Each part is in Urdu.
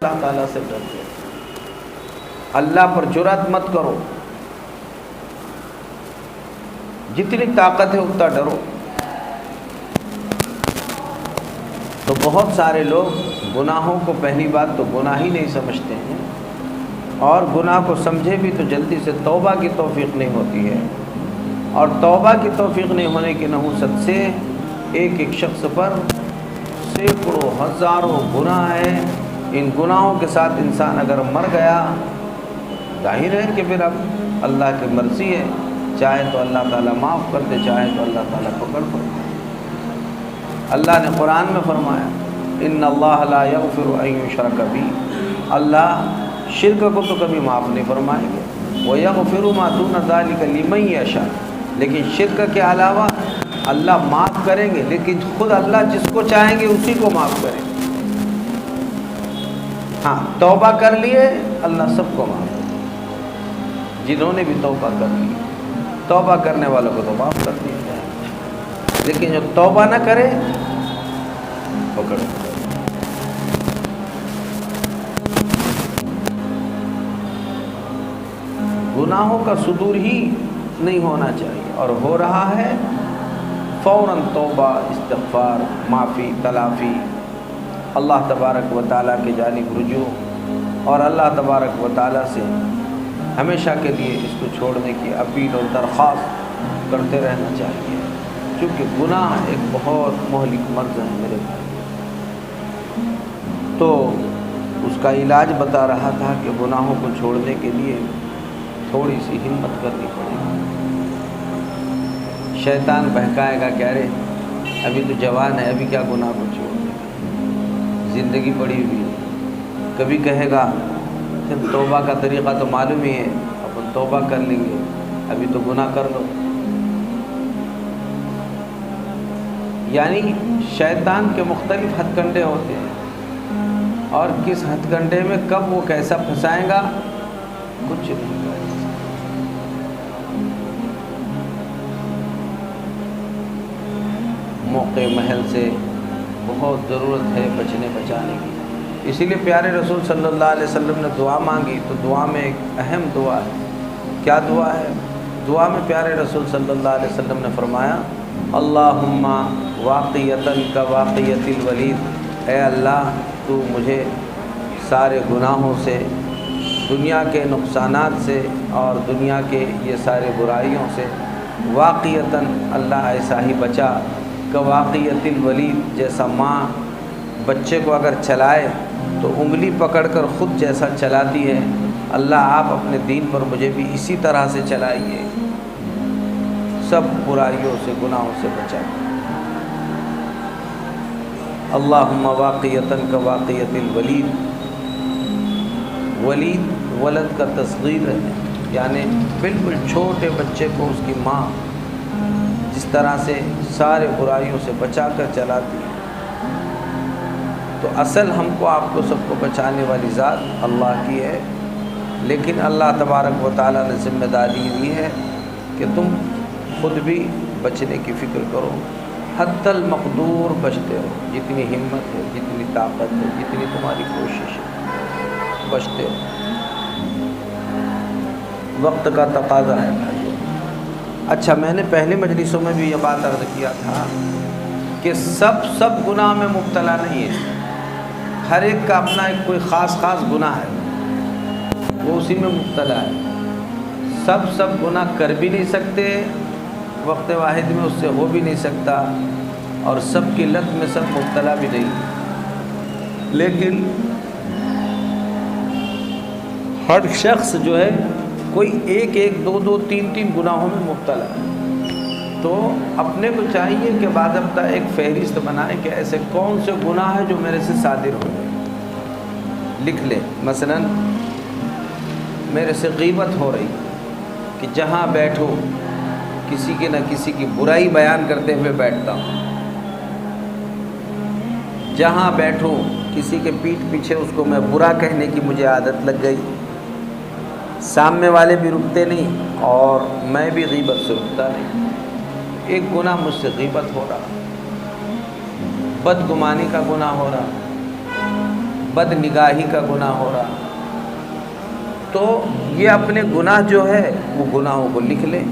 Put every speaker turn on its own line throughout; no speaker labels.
اللہ تعالیٰ سے ڈرتے ہو، اللہ پر جرأت مت کرو، جتنی طاقت ہے اتنا ڈرو۔ تو بہت سارے لوگ گناہوں کو پہلی بات تو گناہ ہی نہیں سمجھتے ہیں، اور گناہ کو سمجھے بھی تو جلدی سے توبہ کی توفیق نہیں ہوتی ہے، اور توبہ کی توفیق نہیں ہونے کی نحوست سے ایک ایک شخص پر سینکڑوں ہزاروں گناہ ہیں۔ ان گناہوں کے ساتھ انسان اگر مر گیا، ظاہر ہے کہ پھر اب اللہ کی مرضی ہے، چاہے تو اللہ تعالیٰ معاف کر دے، چاہے تو اللہ تعالیٰ پکڑ پڑے۔ اللہ نے قرآن میں فرمایا ان اللہ لا یغفر ان یشرک بہ، اللہ شرک کو تو کبھی معاف نہیں فرمائیں گے، ویغفر ما دون ذلک لمن یشاء، لیکن شرک کے علاوہ اللہ معاف کریں گے، لیکن خود اللہ جس کو چاہیں گے اسی کو معاف کریں گے۔ ہاں، توبہ کر لیے اللہ سب کو معاف کرے، جنہوں نے بھی توبہ کر لی، توبہ کرنے والوں کو تو معاف کر دیا جائے، لیکن جو توبہ نہ کرے پکڑ۔ گناہوں کا صدور ہی نہیں ہونا چاہیے، اور ہو رہا ہے فوراً توبہ، استغفار، معافی، تلافی، اللہ تبارک و تعالیٰ کی جانب رجوع، اور اللہ تبارک و تعالیٰ سے ہمیشہ کے لیے اس کو چھوڑنے کی اپیل اور درخواست کرتے رہنا چاہیے، کیونکہ گناہ ایک بہت مہلک مرض ہے میرے بھائی۔ تو اس کا علاج بتا رہا تھا کہ گناہوں کو چھوڑنے کے لیے تھوڑی سی ہمت کرنی پڑے گی۔ شیطان بہکائے گا کہ ارے ابھی تو جوان ہے، ابھی کیا گناہ کو چھوڑ دے گا، زندگی پڑی ہوئی ہے۔ کبھی کہے گا پھر توبہ کا طریقہ تو معلوم ہی ہے، اپن توبہ کر لیں گے، ابھی تو گناہ کر لو۔ یعنی شیطان کے مختلف ہتھ کنڈے ہوتے ہیں، اور کس ہتھ کنڈے میں کب وہ کیسا پھنسائے گا کچھ نہیں کہہ سکتے۔ موقع محل سے بہت ضرورت ہے بچنے بچانے کی، اسی لیے پیارے رسول صلی اللہ علیہ وسلم نے دعا مانگی، تو دعا میں ایک اہم دعا ہے۔ کیا دعا ہے؟ دعا میں پیارے رسول صلی اللہ علیہ وسلم نے فرمایا اللہم واقیتاً کواقیت الولید، اے اللہ تو مجھے سارے گناہوں سے، دنیا کے نقصانات سے اور دنیا کے یہ سارے برائیوں سے، واقعتاً اللہ ایسا ہی بچا کواقیت الولید، جیسا ماں بچے کو اگر چلائے تو انگلی پکڑ کر خود جیسا چلاتی ہے، اللہ آپ اپنے دین پر مجھے بھی اسی طرح سے چلائیے، سب برائیوں سے گناہوں سے بچائیے۔ اللہم واقعتاً کواقیت الولید، ولید ولد کا تصغیر ہے، یعنی بالکل چھوٹے بچے کو اس کی ماں جس طرح سے سارے برائیوں سے بچا کر چلاتی ہے، تو اصل ہم کو آپ کو سب کو بچانے والی ذات اللہ کی ہے، لیکن اللہ تبارک و تعالیٰ نے ذمہ داری دی ہے کہ تم خود بھی بچنے کی فکر کرو، حتی المقدور بچتے ہو، جتنی ہمت ہے، جتنی طاقت ہے، جتنی تمہاری کوشش ہے، بچتے ہو۔ وقت کا تقاضا ہے بھائی۔ اچھا، میں نے پہلے مجلسوں میں بھی یہ بات عرض کیا تھا کہ سب گناہ میں مبتلا نہیں ہے، ہر ایک کا اپنا ایک کوئی خاص گناہ ہے، وہ اسی میں مبتلا ہے۔ سب گناہ کر بھی نہیں سکتے، وقت واحد میں اس سے ہو بھی نہیں سکتا، اور سب کی لت میں سب مبتلا بھی نہیں، لیکن ہر شخص جو ہے کوئی ایک دو تین گناہوں میں مبتلا ہے، تو اپنے کو چاہیے کہ باضابطہ ایک فہرست بنائے کہ ایسے کون سے گناہ ہیں جو میرے سے صادر ہو گئے، لکھ لے۔ مثلا میرے سے غیبت ہو رہی کہ جہاں بیٹھو کسی کی نہ کسی کی برائی بیان کرتے ہوئے بیٹھتا ہوں، جہاں بیٹھو کسی کے پیٹھ پیچھے اس کو میں برا کہنے کی مجھے عادت لگ گئی، سامنے والے بھی رکتے نہیں اور میں بھی غیبت سے رکتا نہیں، ایک گناہ مجھ سے غیبت ہو رہا، بدگمانی کا گناہ ہو رہا، بد نگاہی کا گناہ ہو رہا، تو یہ اپنے گناہ جو ہے وہ گناہوں کو لکھ لیں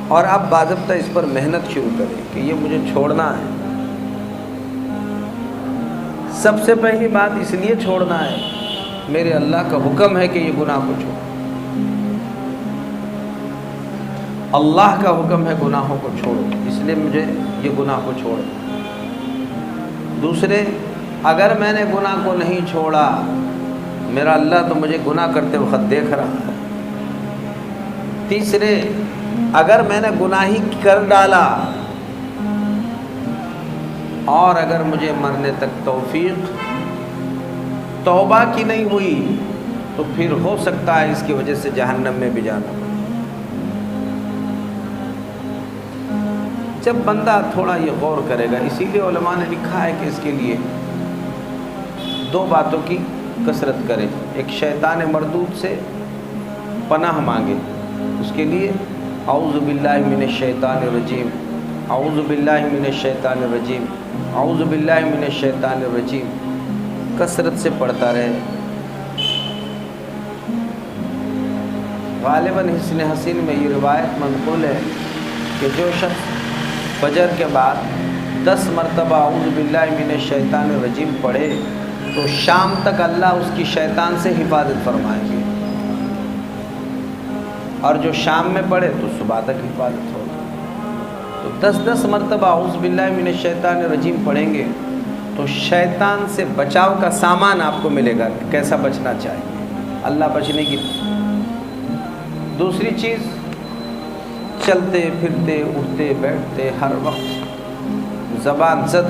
اور اب باضابطہ اس پر محنت شروع کریں کہ یہ مجھے چھوڑنا ہے۔ سب سے پہلی بات اس لیے چھوڑنا ہے، میرے اللہ کا حکم ہے کہ یہ گناہ کو چھوڑو، اللہ کا حکم ہے گناہوں کو چھوڑو، اس لیے مجھے یہ گناہ کو چھوڑنا۔ دوسرے، اگر میں نے گناہ کو نہیں چھوڑا، میرا اللہ تو مجھے گناہ کرتے وقت دیکھ رہا ہے۔ تیسرے، اگر میں نے گناہ ہی کر ڈالا اور اگر مجھے مرنے تک توفیق توبہ کی نہیں ہوئی تو پھر ہو سکتا ہے اس کی وجہ سے جہنم میں بھی جانا پڑے۔ جب بندہ تھوڑا یہ غور کرے گا، اسی لیے علماء نے لکھا ہے کہ اس کے لیے دو باتوں کی کثرت کرے، ایک شیطان مردود سے پناہ مانگے، اس کے لیے اعوذ باللہ من الشیطان الرجیم، اعوذ باللہ من الشیطان الرجیم، اعوذ باللہ من الشیطان الرجیم کثرت سے پڑھتا رہے۔ غالباً حسن حسین میں یہ روایت منقول ہے کہ جو شخص فجر کے بعد 10 مرتبہ اعوذ باللہ من الشیطان الرجیم پڑھے تو شام تک اللہ اس کی شیطان سے حفاظت فرمائیں گے، اور جو شام میں پڑھے تو صبح تک حفاظت ہوگی۔ تو 10 مرتبہ اعوذ باللہ من الشیطان الرجیم پڑھیں گے تو شیطان سے بچاؤ کا سامان آپ کو ملے گا کہ کیسا بچنا چاہیے، اللہ بچنے کی۔ دوسری چیز، چلتے پھرتے اٹھتے بیٹھتے ہر وقت زبان زد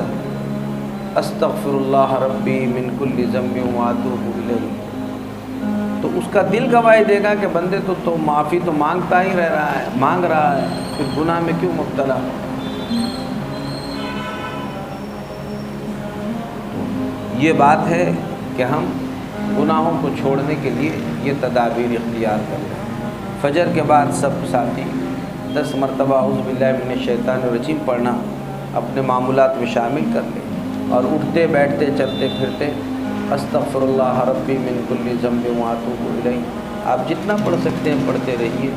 استغفر اللہ ربی من کل ذنب واتوب الیہ، تو اس کا دل گواہی دے گا کہ بندے تو معافی تو مانگتا ہی رہ رہا ہے، مانگ رہا ہے، پھر گناہ میں کیوں مبتلا ہو۔ یہ بات ہے کہ ہم گناہوں کو چھوڑنے کے لیے یہ تدابیر اختیار کریں۔ فجر کے بعد سب ساتھی 10 مرتبہ اعوذ باللہ من الشیطان الرجیم پڑھنا اپنے معمولات میں شامل کر لیں، اور اٹھتے بیٹھتے چلتے پھرتے استغفر اللہ ربی من کل ذنب واتوب الیہ آپ جتنا پڑھ سکتے ہیں پڑھتے رہیے۔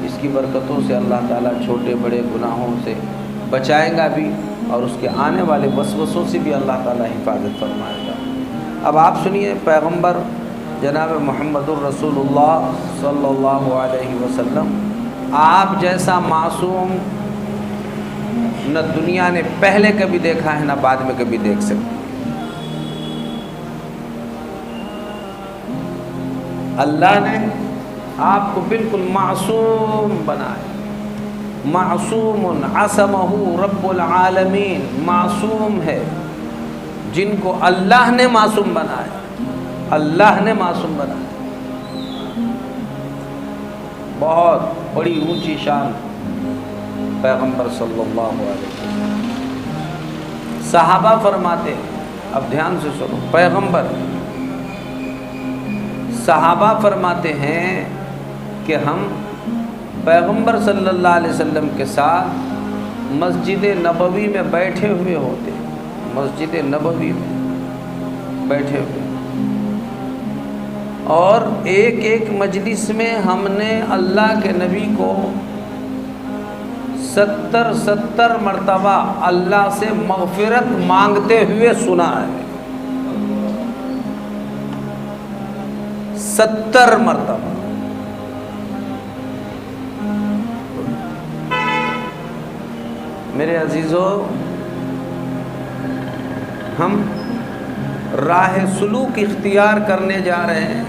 اس کی برکتوں سے اللہ تعالیٰ چھوٹے بڑے گناہوں سے بچائے گا بھی، اور اس کے آنے والے وسوسوں سے بھی اللہ تعالیٰ حفاظت فرمائے گا۔ اب آپ سنیے، پیغمبر جناب محمد الرسول اللہ صلی اللہ علیہ وسلم، آپ جیسا معصوم نہ دنیا نے پہلے کبھی دیکھا ہے نہ بعد میں کبھی دیکھ سکتی۔ اللہ نے آپ کو بالکل معصوم بنایا، معصوم عصمہ رب العالمین، معصوم ہے جن کو اللہ نے معصوم بنایا، اللہ نے معصوم بنایا۔ بہت بڑی اونچی شان پیغمبر صلی اللہ علیہ وسلم۔ صحابہ فرماتے، اب دھیان سے سنو، پیغمبر صحابہ فرماتے ہیں کہ ہم پیغمبر صلی اللہ علیہ وسلم کے ساتھ مسجد نبوی میں بیٹھے ہوئے ہوتے، مسجد نبوی میں بیٹھے ہوئے، اور ایک ایک مجلس میں ہم نے اللہ کے نبی کو 70 مرتبہ اللہ سے مغفرت مانگتے ہوئے سنا ہے، 70 مرتبہ۔ میرے عزیزو، ہم راہ سلوک اختیار کرنے جا رہے ہیں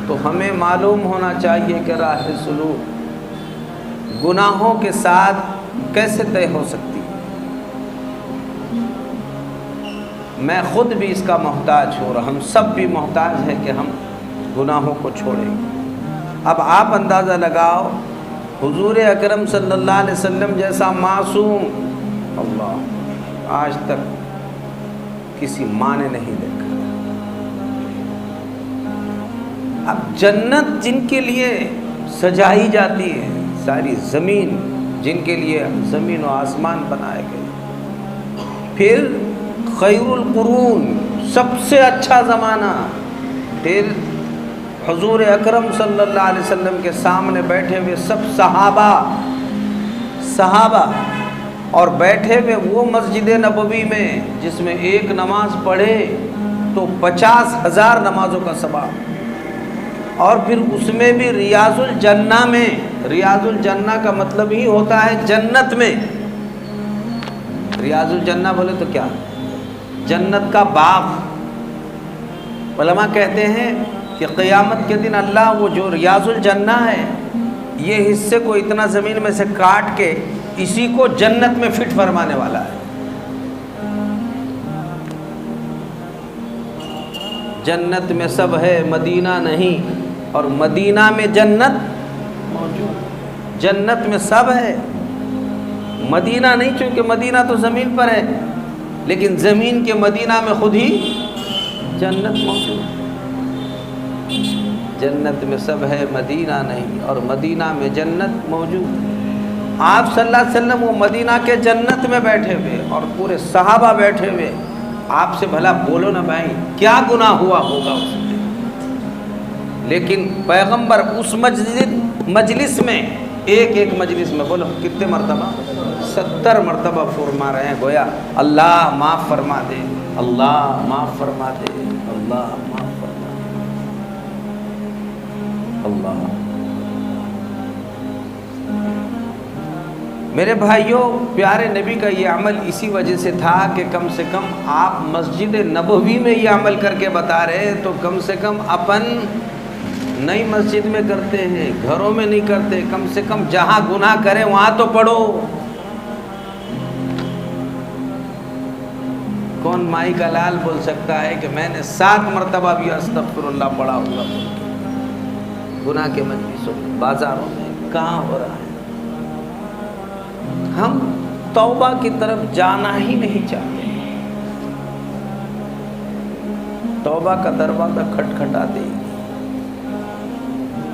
تو ہمیں معلوم ہونا چاہیے کہ راہ سلوک گناہوں کے ساتھ کیسے طے ہو سکتی ہے۔ میں خود بھی اس کا محتاج ہوں، اور ہم سب بھی محتاج ہیں کہ ہم گناہوں کو چھوڑیں۔ اب آپ اندازہ لگاؤ، حضور اکرم صلی اللہ علیہ وسلم جیسا معصوم اللہ آج تک کسی ماں نے نہیں دیکھا۔ اب جنت جن کے لیے سجائی جاتی ہے، ساری زمین جن کے لیے زمین و آسمان بنائے گئے، پھر خیر القرون سب سے اچھا زمانہ پھر حضور اکرم صلی اللہ علیہ وسلم کے سامنے بیٹھے ہوئے سب صحابہ اور بیٹھے ہوئے وہ مسجد نبوی میں جس میں ایک نماز پڑھے تو 50,000 نمازوں کا ثواب، اور پھر اس میں بھی ریاض الجنہ میں، ریاض الجنہ کا مطلب ہی ہوتا ہے جنت میں، ریاض الجنہ بولے تو کیا، جنت کا باغ۔ علماء کہتے ہیں کہ قیامت کے دن اللہ وہ جو ریاض الجنہ ہے، یہ حصے کو اتنا زمین میں سے کاٹ کے اسی کو جنت میں فٹ فرمانے والا ہے۔ جنت میں سب ہے مدینہ نہیں، اور مدینہ میں جنت موجود، جنت میں سب ہے، مدینہ نہیں، چونکہ مدینہ تو زمین پر ہے، لیکن زمین کے مدینہ میں خود ہی جنت موجود۔ جنت میں سب ہے مدینہ نہیں، اور مدینہ میں جنت موجود۔ آپ صلی اللہ علیہ وسلم وہ مدینہ کے جنت میں بیٹھے ہوئے اور پورے صحابہ بیٹھے ہوئے، آپ سے بھلا بولو نا بھائی کیا گناہ ہوا ہوگا اس میں، لیکن پیغمبر اس مجلس میں ایک مجلس میں بولو کتنے مرتبہ، 70 مرتبہ فرما رہے ہیں، گویا اللہ معاف فرما دے، اللہ معاف فرما دے، اللہ معاف فرما دے، اللہ۔ میرے بھائیوں، پیارے نبی کا یہ عمل اسی وجہ سے تھا کہ کم سے کم آپ مسجد نبوی میں یہ عمل کر کے بتا رہے تو کم سے کم اپن نئی مسجد میں کرتے ہیں، گھروں میں نہیں کرتے، کم سے کم جہاں گناہ کریں وہاں تو پڑھو۔ کون مائی کا لال بول سکتا ہے کہ میں نے 7 مرتبہ بھی استغفر اللہ پڑھا ہوگا؟ گناہ کے مجلسوں میں، بازاروں میں کہاں ہو رہا ہے؟ ہم توبہ کی طرف جانا ہی نہیں چاہتے، توبہ کا دروازہ کھٹکھٹا دے گی،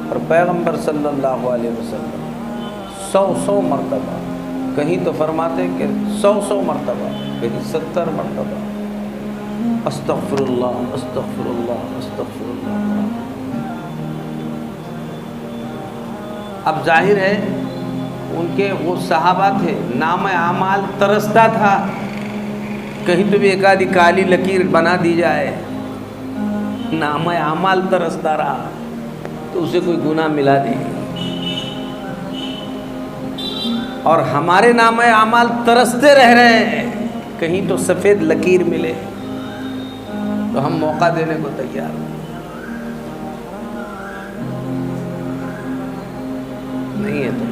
اور پیغمبر صلی اللہ علیہ وسلم 100 مرتبہ، کہیں تو فرماتے کہ 100 مرتبہ، کہیں 70 مرتبہ استغفر اللہ استغفر اللہ استغفر اللہ۔ اب ظاہر ہے ان کے وہ صحابہ تھے، نام اعمال ترستا تھا، کہیں تو بھی ایک آدھی کالی لکیر بنا دی جائے، نام اعمال ترستا رہا تو اسے کوئی گناہ ملا نہیں، اور ہمارے نام اعمال ترستے رہ رہے ہیں، کہیں تو سفید لکیر ملے تو ہم موقع دینے کو تیار نہیں ہے۔ تو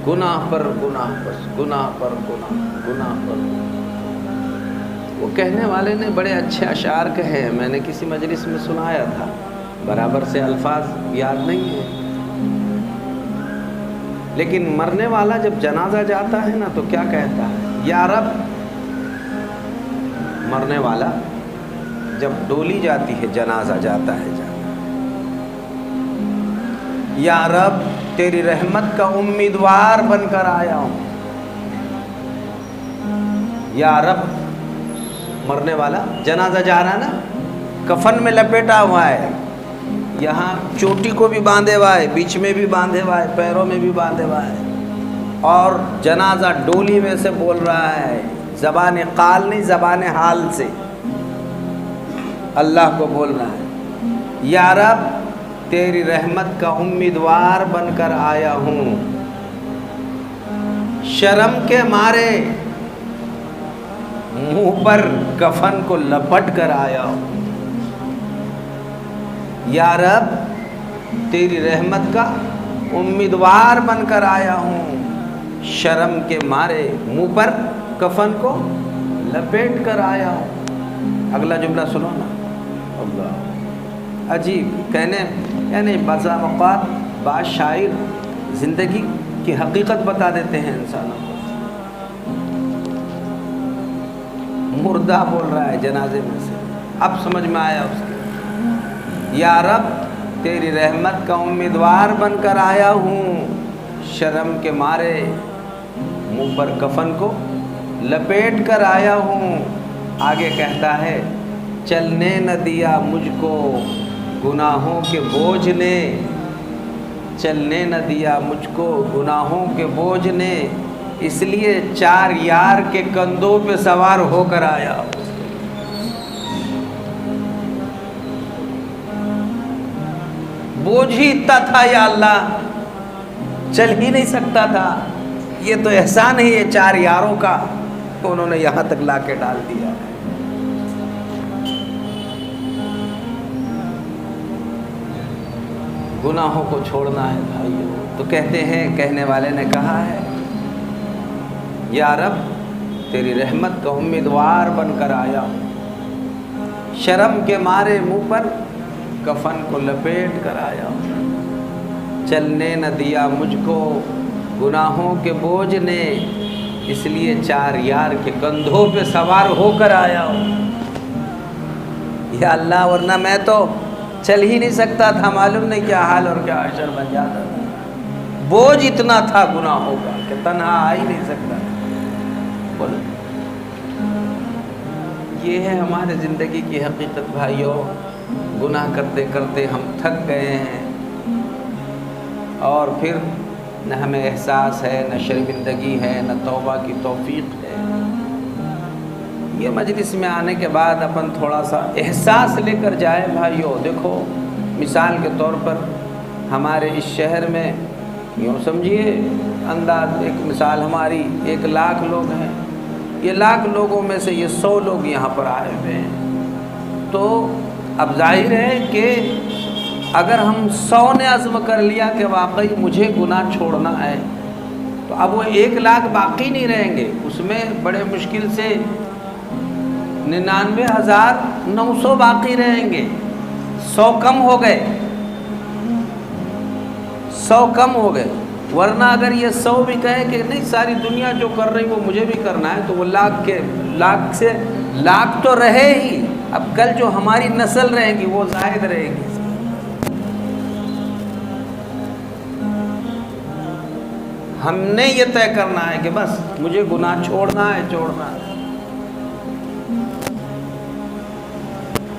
گناہ پر گناہ، بس گناہ پر گناہ، گناہ پر گناہ۔ وہ کہنے والے نے بڑے اچھے اشعار کہے ہیں، میں نے کسی مجلس میں سنایا تھا، برابر سے الفاظ یاد نہیں ہے، لیکن مرنے والا جب جنازہ جاتا ہے نا تو کیا کہتا ہے؟ یا رب، مرنے والا جب ڈولی جاتی ہے، جنازہ جاتا ہے، یا رب تیری رحمت کا امیدوار بن کر آیا ہوں، یا رب۔ مرنے والا جنازہ جا رہا نا، کفن میں لپیٹا ہوا ہے، یہاں چوٹی کو بھی باندھے ہوا ہے، بیچ میں بھی باندھے ہوا ہے، پیروں میں بھی باندھے ہوا ہے، اور جنازہ ڈولی میں سے بول رہا ہے، زبان قال نہیں، زبان حال سے اللہ کو بول رہا ہے، یا رب تیری رحمت کا امیدوار بن کر آیا ہوں، شرم کے مارے منہ پر کفن کو لپٹ کر آیا ہوں، یا رب تیری رحمت کا امیدوار بن کر آیا ہوں، شرم کے مارے منہ پر کفن کو لپیٹ کر آیا ہوں۔ اگلا جملہ سنو نا، اللہ عجیب کہنے، یعنی بعض اوقات بعض شاعر زندگی کی حقیقت بتا دیتے ہیں انسانوں کو۔ مردہ بول رہا ہے جنازے میں سے، اب سمجھ میں آیا اس کے، یا رب تیری رحمت کا امیدوار بن کر آیا ہوں، شرم کے مارے منہ پر کفن کو لپیٹ کر آیا ہوں۔ آگے کہتا ہے چلنے نہ دیا مجھ کو گناہوں کے بوجھ نے، چلنے نہ دیا مجھ کو گناہوں کے بوجھ نے، اس لیے 4 یار کے کندھوں پہ سوار ہو کر آیا۔ بوجھ ہی اتنا تھا یا اللہ، چل ہی نہیں سکتا تھا۔ یہ تو احسان ہے یہ 4 یاروں کا، انہوں نے یہاں تک لا کے ڈال دیا۔ گناہوں کو چھوڑنا ہے بھائیو، تو کہتے ہیں، کہنے والے نے کہا ہے، یا رب تیری رحمت کا امیدوار بن کر آیا ہوں، شرم کے مارے منہ پر کفن کو لپیٹ کر آیا ہوں، چلنے نہ دیا مجھ کو گناہوں کے بوجھ نے، اس لیے 4 یار کے کندھوں پہ سوار ہو کر آیا ہوں۔ یا اللہ ورنہ میں تو چل ہی نہیں سکتا تھا، معلوم نہیں کیا حال اور کیا حشر بن جاتا تھا۔ بوجھ اتنا تھا گناہوں کا کہ تنہا آ ہی نہیں سکتا تھا۔ بولو، یہ ہے ہمارے زندگی کی حقیقت بھائیو۔ گناہ کرتے کرتے ہم تھک گئے ہیں، اور پھر نہ ہمیں احساس ہے، نہ شرمندگی ہے، نہ توبہ کی توفیق ہے۔ یہ مجلس میں آنے کے بعد اپن تھوڑا سا احساس لے کر جائے بھائیو۔ دیکھو مثال کے طور پر ہمارے اس شہر میں یوں سمجھیے، انداز ایک مثال، ہماری 1 لاکھ لوگ ہیں، یہ 1,00,000 لوگوں میں سے یہ 100 لوگ یہاں پر آئے ہوئے ہیں، تو اب ظاہر ہے کہ اگر ہم 100 نے عزم کر لیا کہ واقعی مجھے گناہ چھوڑنا ہے، تو اب وہ 1,00,000 باقی نہیں رہیں گے، اس میں بڑے مشکل سے 99,900 باقی رہیں گے۔ 100 کم ہو گئے، 100 کم ہو گئے، ورنہ اگر یہ 100 بھی کہے کہ نہیں ساری دنیا جو کر رہی وہ مجھے بھی کرنا ہے، تو وہ 1,00,000 سے 1,00,000 تو رہے ہی، اب کل جو ہماری نسل رہے گی وہ زائد رہے گی۔ ہم نے یہ طے کرنا ہے کہ بس مجھے گناہ چھوڑنا ہے، چھوڑنا ہے۔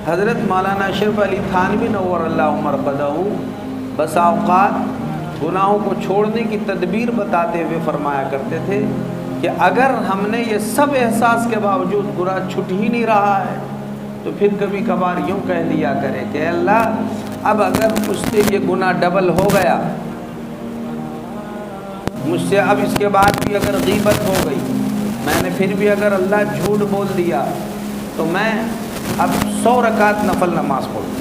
حضرت مولانا اشرف علی تھانوی نور اللہ مرقدہ بسا اوقات گناہوں کو چھوڑنے کی تدبیر بتاتے ہوئے فرمایا کرتے تھے کہ اگر ہم نے یہ سب احساس کے باوجود گناہ چھٹ ہی نہیں رہا ہے، تو پھر کبھی کبھار یوں کہہ دیا کرے کہ اللہ اب اگر مجھ سے یہ گناہ ڈبل ہو گیا، مجھ سے اب اس کے بعد بھی اگر غیبت ہو گئی، میں نے پھر بھی اگر اللہ جھوٹ بول دیا، تو میں اب 100 رکعت نفل نماز پڑھوں۔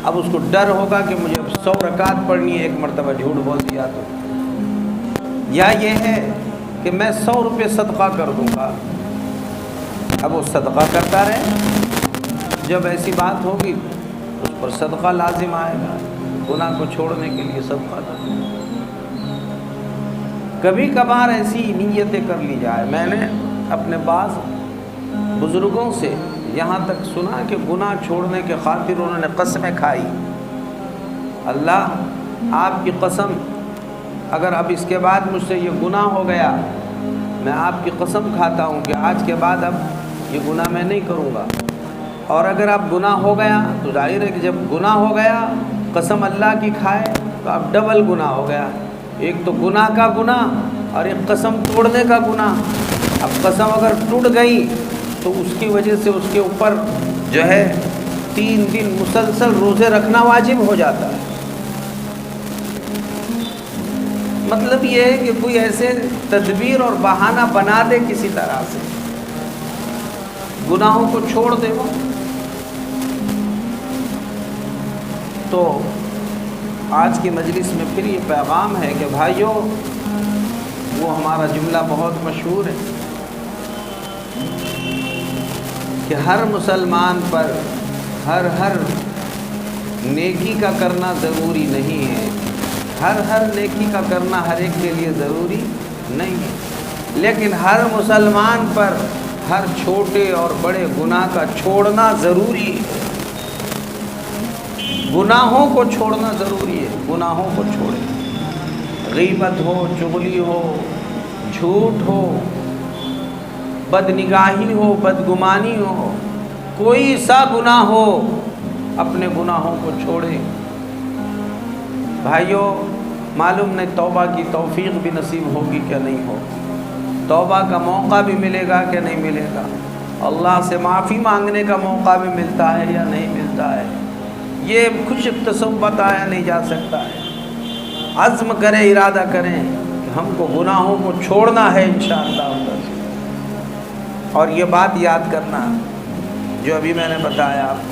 اب اس کو ڈر ہوگا کہ مجھے اب 100 رکعت پڑھنی ہے، ایک مرتبہ جھوٹ بول دیا تو، یا یہ ہے کہ میں 100 روپے صدقہ کر دوں گا، اب وہ صدقہ کرتا رہے، جب ایسی بات ہوگی اس پر صدقہ لازم آئے گا، گناہ کو چھوڑنے کے لیے صدقہ لازم۔ کبھی کبھار ایسی نیتیں کر لی جائے۔ میں نے اپنے بعض بزرگوں سے یہاں تک سنا کہ گناہ چھوڑنے کے خاطر انہوں نے قسمیں کھائی، اللہ آپ کی قسم، اگر اب اس کے بعد مجھ سے یہ گناہ ہو گیا، میں آپ کی قسم کھاتا ہوں کہ آج کے بعد اب یہ گناہ میں نہیں کروں گا۔ اور اگر اب گناہ ہو گیا تو ظاہر ہے کہ جب گناہ ہو گیا، قسم اللہ کی کھائے تو اب ڈبل گناہ ہو گیا، ایک تو گناہ کا گناہ اور ایک قسم توڑنے کا گناہ۔ اب قسم اگر ٹوٹ گئی تو اس کی وجہ سے اس کے اوپر جو ہے 3 دن مسلسل روزے رکھنا واجب ہو جاتا ہے۔ مطلب یہ ہے کہ کوئی ایسے تدبیر اور بہانہ بنا دے کسی طرح سے، گناہوں کو چھوڑ دے وہ۔ تو آج کی مجلس میں پھر یہ پیغام ہے کہ بھائیو، وہ ہمارا جملہ بہت مشہور ہے کہ ہر مسلمان پر ہر نیکی کا کرنا ضروری نہیں ہے، ہر نیکی کا کرنا ہر ایک کے لیے ضروری نہیں ہے، لیکن ہر مسلمان پر ہر چھوٹے اور بڑے گناہ کا چھوڑنا ضروری ہے۔ گناہوں کو چھوڑنا ضروری ہے، گناہوں کو چھوڑیں، غیبت ہو، چغلی ہو، جھوٹ ہو، بدنگاہی ہو، بدگمانی ہو، کوئی سا گناہ ہو، اپنے گناہوں کو چھوڑے۔ بھائیوں، معلوم نہیں توبہ کی توفیق بھی نصیب ہوگی کہ نہیں ہوگی، توبہ کا موقع بھی ملے گا کہ نہیں ملے گا، اللہ سے معافی مانگنے کا موقع بھی ملتا ہے یا نہیں ملتا ہے، یہ کچھ تصور بتایا نہیں جا سکتا ہے۔ عزم کریں، ارادہ کریں کہ ہم کو گناہوں کو چھوڑنا ہے انشاءاللہ، اور یہ بات یاد کرنا جو ابھی میں نے بتایا آپ کو۔